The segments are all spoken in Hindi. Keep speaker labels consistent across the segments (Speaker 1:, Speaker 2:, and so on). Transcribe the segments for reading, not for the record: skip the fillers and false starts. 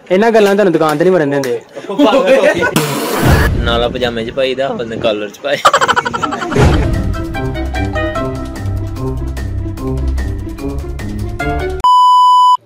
Speaker 1: इन्हां गल्लां तुहानूं दुकान ते नहीं वड़न दिंदे।
Speaker 2: नाला पजामे च पाई दा, बंदे कॉलर च पाए।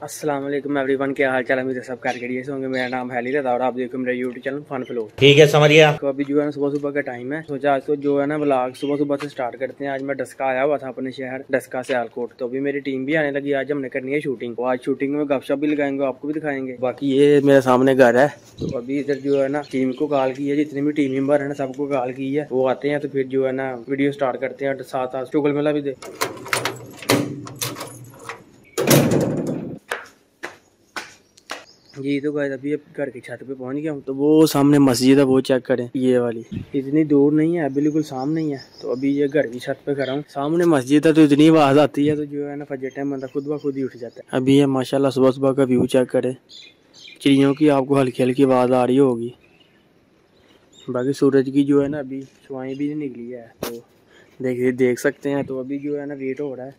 Speaker 1: अस्सलाम वालेकुम एवरीवन, क्या हाल चाल है? मेरे सब कार से होंगे। मेरा नाम है अली और आप देखो मेरा यूट्यूब चैनल फन फ्लो।
Speaker 2: ठीक है, समझ गया।
Speaker 1: तो अभी जो है ना सुबह सुबह का टाइम है, सोचा आज तो जो है ना व्लॉग सुबह सुबह से स्टार्ट करते हैं। आज मैं डस्का आया हुआ था अपने शहर डस्का सियालकोट, तो अभी मेरी टीम भी आने लगी। आज हमने करनी है शूटिंग, तो आज शूटिंग में गपशप भी लगाएंगे, आपको भी दिखाएंगे। बाकी ये मेरे सामने घर है, तो अभी इधर जो है ना टीम को कॉल की है, जितने भी टीम मेंबर है ना सबको कॉल की है, वो आते हैं तो फिर जो है ना वीडियो स्टार्ट करते हैं। साथ साथ चुगल मेला भी दे। जी तो गाइस अभी घर की छत पे पहुंच गया हूँ। तो वो सामने मस्जिद है, वो चेक करें, ये वाली इतनी दूर नहीं है, बिल्कुल सामने ही है। तो अभी ये घर की छत पे खड़ा हूँ, सामने मस्जिद है, तो इतनी आवाज आती है तो जो है ना फजर टाइम बंदा खुद ब खुद ही उठ जाता है। अभी ये माशाल्लाह सुबह सुबह का व्यू चेक करें, चिड़ियों की आपको हल्की हल्की आवाज आ रही होगी। बाकी सूरज की जो है ना अभी शुआएं भी नहीं निकली है, तो देख सकते हैं। तो अभी जो है ना वेट हो रहा है,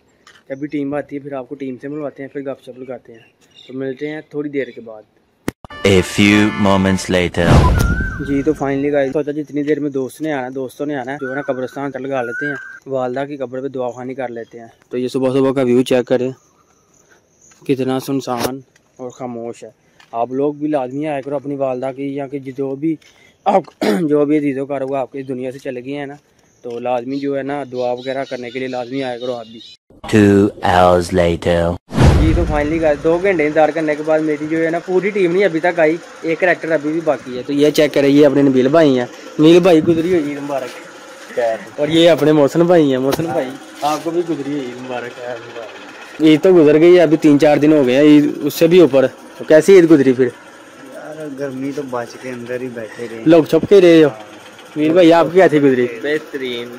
Speaker 1: अभी टीम आती है, फिर आपको टीम से मिलवाते हैं, फिर गपशप लगाते हैं। तो मिलते हैं थोड़ी देर के बाद।
Speaker 2: A few moments later.
Speaker 1: जी तो फाइनली गाइस सोचा जितनी देर में दोस्तों ने आना है जो है ना कब्रिस्तान तक लगा लेते हैं, वालदा की कब्र पे दुआ खानी कर लेते हैं। तो ये सुबह सुबह का व्यू चेक करें, कितना सुनसान और खामोश है। आप लोग भी लाजमी आया करो अपनी वालदा की, या कि जो भी अजीज़ों का होगा आपकी दुनिया से चले गए हैं ना, तो लाजमी जो है ना दुआ वगैरह करने के लिए लाजमी आया करो आप भी।
Speaker 2: 2 hours later.
Speaker 1: जी तो फाइनली गाइस 2 घंटे इंतजार करने के बाद मेरी जो है ना पूरी टीम नहीं अभी तक आई, एक करैक्टर अभी भी बाकी है। तो ये चेक करें, ये अपने नबील भाई हैं, नबील भाई गुजरी हुई ईद मुबारक। और ये अपने मोहसिन भाई हैं, मोहसिन भाई आपको भी गुजरी हुई ईद मुबारक है। ईद तो गुजर गई है, अभी 3-4 दिन हो गए हैं ईद, उससे भी ऊपर। तो कैसी ईद गुजरी फिर?
Speaker 3: यार गर्मी तो बच के अंदर ही बैठे रहे,
Speaker 1: लोग छुप के रहे हो। नबील भाई आपकी कैसी गुजरी?
Speaker 2: बेहतरीन,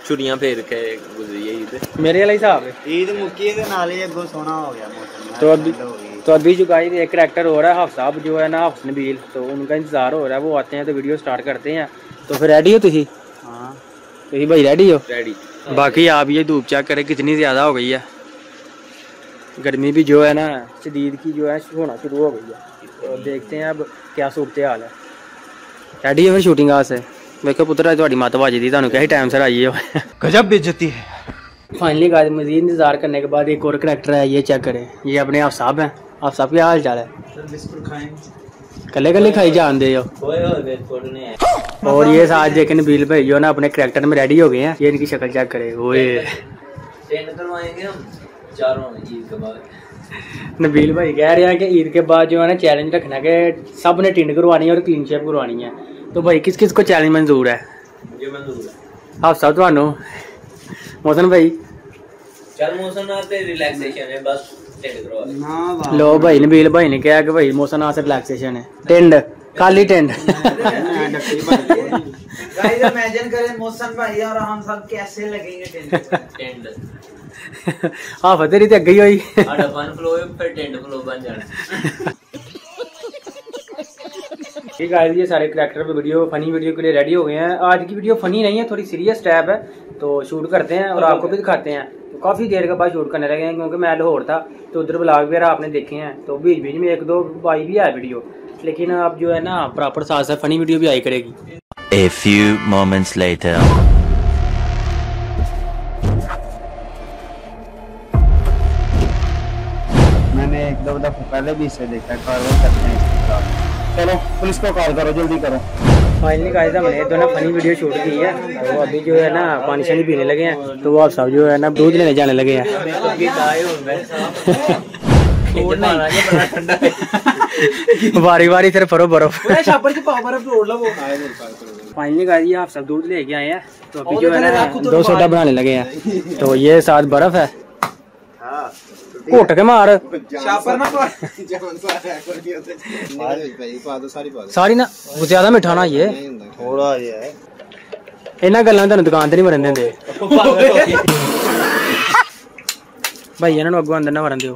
Speaker 2: छुट्टियां फेर के गुजरी है ईद।
Speaker 1: मेरे वाला हिसाब है,
Speaker 3: ईद मुक्की दे नाल ही अगो सोना हो गया मौसम।
Speaker 1: तो अभी जो गाइस एक करैक्टर हो रहा है हफ्स साहब जो है ना, हफ्स नबील, तो उनका इंतजार हो रहा है, वो आते हैं तो वीडियो स्टार्ट करते हैं। तो फिर रेडी हो तुसी?
Speaker 3: हाँ
Speaker 1: तुसी भाई रेडी हो?
Speaker 2: रेडी।
Speaker 1: बाकी आप ये धूप चेक करें कितनी ज़्यादा हो गई है, गर्मी भी जो है ना शदीद की जो है होना शुरू हो गई है। तो देखते हैं अब क्या सूरत हाल है। रेडी है फिर शूटिंग आज से? देखो पुत्र थोड़ी मत वाजी दी, क्या टाइम सिर आई हो।
Speaker 3: गजब बेइज्जती है।
Speaker 1: फाइनली गाइस मजीद इंतजार करने के बाद एक और करैक्टर है, ये चेक करें, ये अपने आप साहब हैं। आप साहब क्या हाल चाल है? कले कले खाई जान दे हो। और ये साथ देखे नबील भाई जो ना अपने करैक्टर में रेडी हो गए हैं, ये इनकी शक्ल चेक करे। ओए नबील भाई कह रहे हैं कि ईद के बाद जो है ना चैलेंज रखना है कि सब ने टिंड करवानी है और क्लीन शेप करवानी है। तो भाई किस किस को चैलेंज मंजूर है?
Speaker 2: मुझे मंजूर है।
Speaker 1: आप सब थानू मोहसिन भाई
Speaker 2: चल मोहसिन आते रिलैक्सेशन है बस टेंड करवा
Speaker 3: ना
Speaker 1: लो भाई नबील भाई ने कहा कि भाई मोहसिन आज से रिलैक्सेशन है, टेंड खाली टेंड।
Speaker 3: गाइस इमेजिन करें मोहसिन भाई और हम सब कैसे लगेंगे
Speaker 2: टेंड।
Speaker 1: हाँ फतेरी तो अगे ही हुई।
Speaker 2: आड़ा फन फ्लो फिर टेंड फ्लो बन जाना।
Speaker 1: ठीक है, ये सारे करैक्टर पे वीडियो फनी वीडियो के लिए रेडी हो गए हैं। आज की वीडियो फनी नहीं है, थोड़ी सीरियस टाइप है, तो शूट करते हैं और आपको भी दिखाते हैं। तो काफ़ी देर के बाद शूट करने लगे हैं, क्योंकि मैं लाहौर था तो उधर ब्लॉग वगैरह आपने देखे हैं, तो बीच बीच में 1-2 आई भी है वीडियो, लेकिन अब जो है ना प्रॉपर साथ साथ फनी वीडियो भी आई करेगी।
Speaker 2: A few moments later.
Speaker 3: मैंने 1-2 दफा पहले भी इसे देखा, कार्रवाई करते हैं। चलो पुलिस को कॉल करो, जल्दी करो।
Speaker 1: फाइनली गाइस हमने दोनों फनी वीडियो शूट की है, तो अभी जो है ना पानी शानी पीने लगे हैं, तो वो आप सब जो है ना दूध लेने जाने लगे हैं। बारी बारी सिर्फ फरो बर्फ। फाइनली गाइस ये आप सब दूध लेके आए हैं, तो अभी जो है ना 2 सोडा बनाने लगे हैं। तो ये साथ बर्फ है, घुट के मार सारी ना ज्यादा मिठा ना, ये
Speaker 3: थोड़ा ये है।
Speaker 1: इन्हां गल्लां तुहानूं दुकान ते नहीं वरन दिंदे भाई, इन्हां नूं अग्गों अंदर ना वरन दिओ।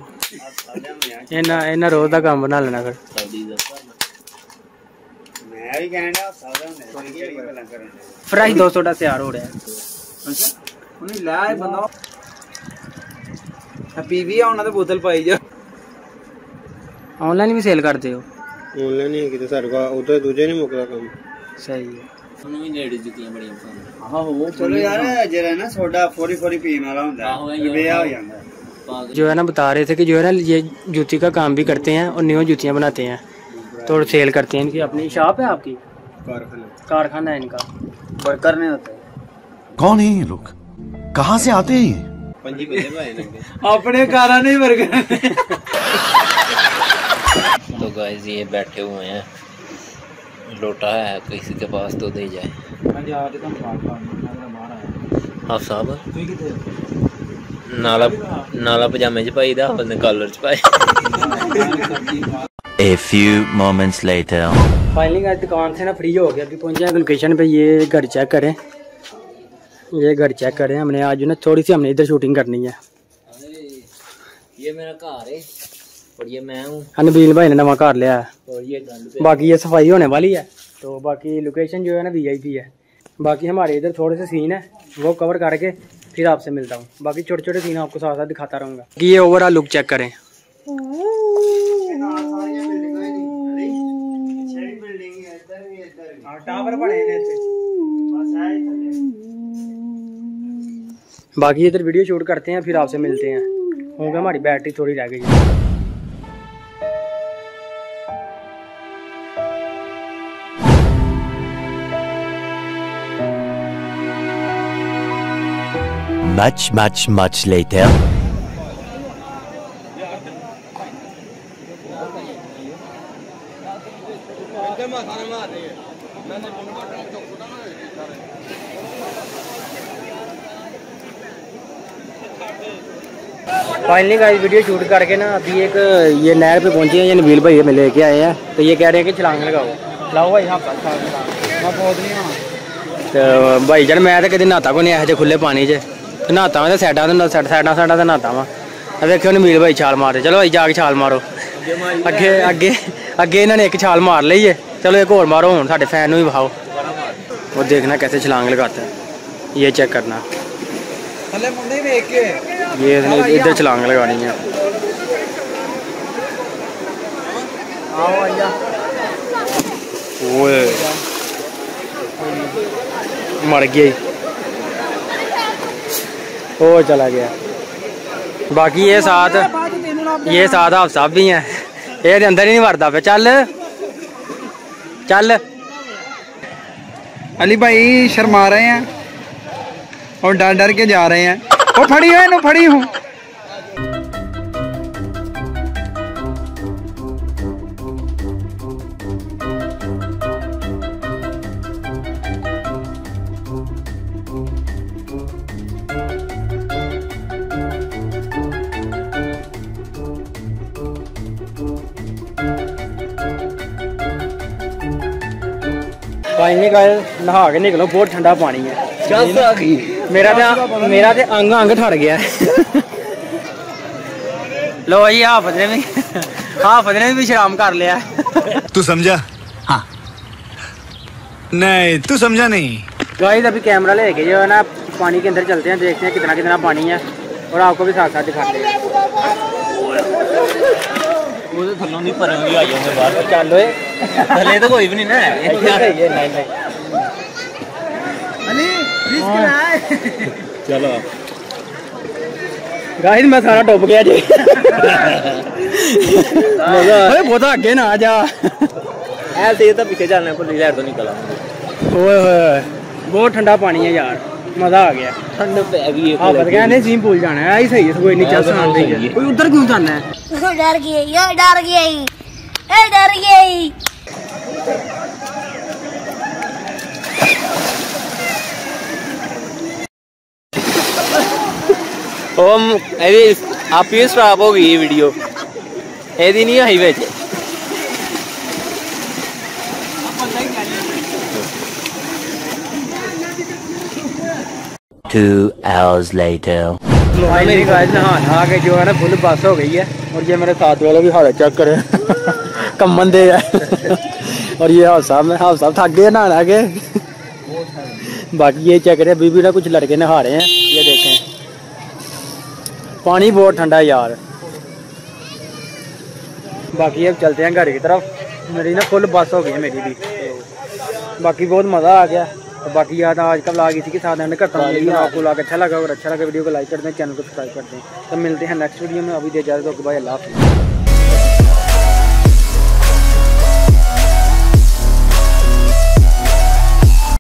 Speaker 1: इन्हां रोज दा काम बना लेना फिर।
Speaker 3: मैं भी कहना
Speaker 1: फ्रेश 2 सोडा तैयार हो रहा है।
Speaker 3: अच्छा उन्हें ला बंदा पीवी आना तो बोतल पाई जा।
Speaker 1: ऑनलाइन भी सेल करते हो?
Speaker 3: ऑनलाइन ही किते सारे को उधर दूजे नहीं मुकदा काम
Speaker 1: सही है।
Speaker 2: ਉਹਨੂੰ ਵੀ ਲੇਡੀਜ਼ ਜੁੱਤੀਆਂ ਬੜੀਆਂ ਪਸੰਦ
Speaker 3: आहो चलो यार जरा ना सोडा फोरी फोरी पीने वाला होता है बेया हो जाता है।
Speaker 1: जो है ना बता रहे थे कि जो है ना ये जूती का काम भी करते हैं और न्यू जूतियाँ बनाते हैं तो सेल करते हैं। इनकी अपनी शॉप है आपकी? कारखाना है इनका।
Speaker 3: वर्कर नहीं होते।
Speaker 4: कौन है ये लोग, कहाँ से आते हैं ये?
Speaker 3: पंजी बजे भाई अपने कारा नहीं वर्कर।
Speaker 2: तो गाइस ये बैठे हुए हैं, लोटा है किसी के पास तो दे जाए। हाँ साहब नाला नाला पजामे च पाई दा अपने कॉलर च पाए।
Speaker 4: A few moments later.
Speaker 1: Finally आज दुकान से ना फ्री हो गया, अभी पहुंचे हैं लोकेशन पे। ये घर चेक करें, ये घर चेक करें। हमने आज ना थोड़ी सी हमने इधर शूटिंग करनी है।
Speaker 2: ये मेरा घर है और ये मैं हूँ।
Speaker 1: नबील भाई ने नवा घर लिया है
Speaker 2: और ये गंद
Speaker 1: बाकी ये सफाई होने वाली है। तो बाकी लोकेशन जो है ना VIP है। बाकी हमारे इधर थोड़े से सीन है वो कवर करके फिर आपसे मिलता हूँ। बाकी छोटे छोटे सीन आपको साथ साथ दिखाता रहूँगा। ये ओवरऑल लुक चेक करें। बाकी इधर वीडियो शूट करते हैं फिर आपसे मिलते हैं। होगा हमारी बैटरी थोड़ी रह गई है।
Speaker 4: Much later.
Speaker 1: Finally guys video shoot करके ना अभी एक ये नहर पे पहुंचे हैं। ये नबील भाई में लेके आए हैं तो ये कह रहे हैं कि छलांग लगाओ। लाओ भाई यहाँ तो भाई जन मैं तो कभी नहाता को नहीं ऐसे खुले पानी च नहाता मैं सैडा साइडा नहाता वा। वेखो नबील भाई छाल मारते। चलो भाई जाके छाल मारो। अगे अगे अगे इन्होंने एक छाल मार ली है। चलो एक और मारो हूँ साढ़े फैन भी बहाओ। वो देखना कैसे छलांग लगाता है, ये चेक करना। ये इधर छलांग लगानी है। ओए मर गया, वो चला गया। बाकी ये साथ आप सब भी हैं। ये अंदर ही नहीं भरता पे। चल चल।
Speaker 3: अली भाई शर्मा रहे हैं और डर डर के जा रहे हैं। वो फड़ी है ना, फड़ी हूँ।
Speaker 1: फाइनली गाइस नहा के निकलो, बहुत ठंडा पानी है। मेरा तो अंग ठर गया। लो भाई हाफज ने भी शराम कर लिया।
Speaker 4: तू समझा? हाँ। नहीं तू समझा नहीं।
Speaker 1: गाइस अभी कैमरा लेके जो है ना पानी के अंदर चलते हैं, देखते हैं कितना कितना पानी है और आपको भी साथ साथ दिखाते हैं।
Speaker 2: थलों नहीं भरेंगे आ जाओगे बाहर।
Speaker 1: चलो
Speaker 2: थले तो कोई भी नहीं ना है। चलो
Speaker 1: गाइस मैं सारा डूब गया जी। अरे बहुत आगे ना आ जा।
Speaker 2: ऐसे तो पीछे चलने को लीलर तो निकला।
Speaker 1: ओए बहुत ठंडा पानी है यार, मजा आ गया।
Speaker 2: ठंड पे गई है।
Speaker 1: हाँ पता क्या स्विमिंग पूल जाना है। ऐसा ही है, कोई नहीं चल सकता। कोई उधर क्यों जाना है?
Speaker 5: डर गई।
Speaker 2: आप ही स्टॉप हो गई ये वीडियो। एदी नहीं आई बेच।
Speaker 4: 2 hours later.
Speaker 1: मेरी गाइस नहा के जो है ना फुल बस हो गई है। और ये मेरे साथ वाले भी हालत चेक करे। कमन दे और ये हाउस साहब थक गए नहा के। बाकी ये चेक करे अभी भी ना कुछ लड़के नहा रहे हैं। ये देखें पानी बहुत ठंडा है यार। बाकी अब चलते हैं घर की तरफ। मेरी ना फुल बस हो गई है मेरी भी। तो बाकी बहुत मज़ा आ गया। तो बाकी याद आज का व्लॉग इसी के साथ एंड करता हूँ। वीडियो आपको व्लॉग अच्छा लगा, और अच्छा लगा वीडियो को लाइक कर दें, चैनल को सब्सक्राइब कर दें। तो मिलते हैं नेक्स्ट वीडियो में। अभी दे इजाज़त, ओके बाय, अल्लाह हाफ़िज़।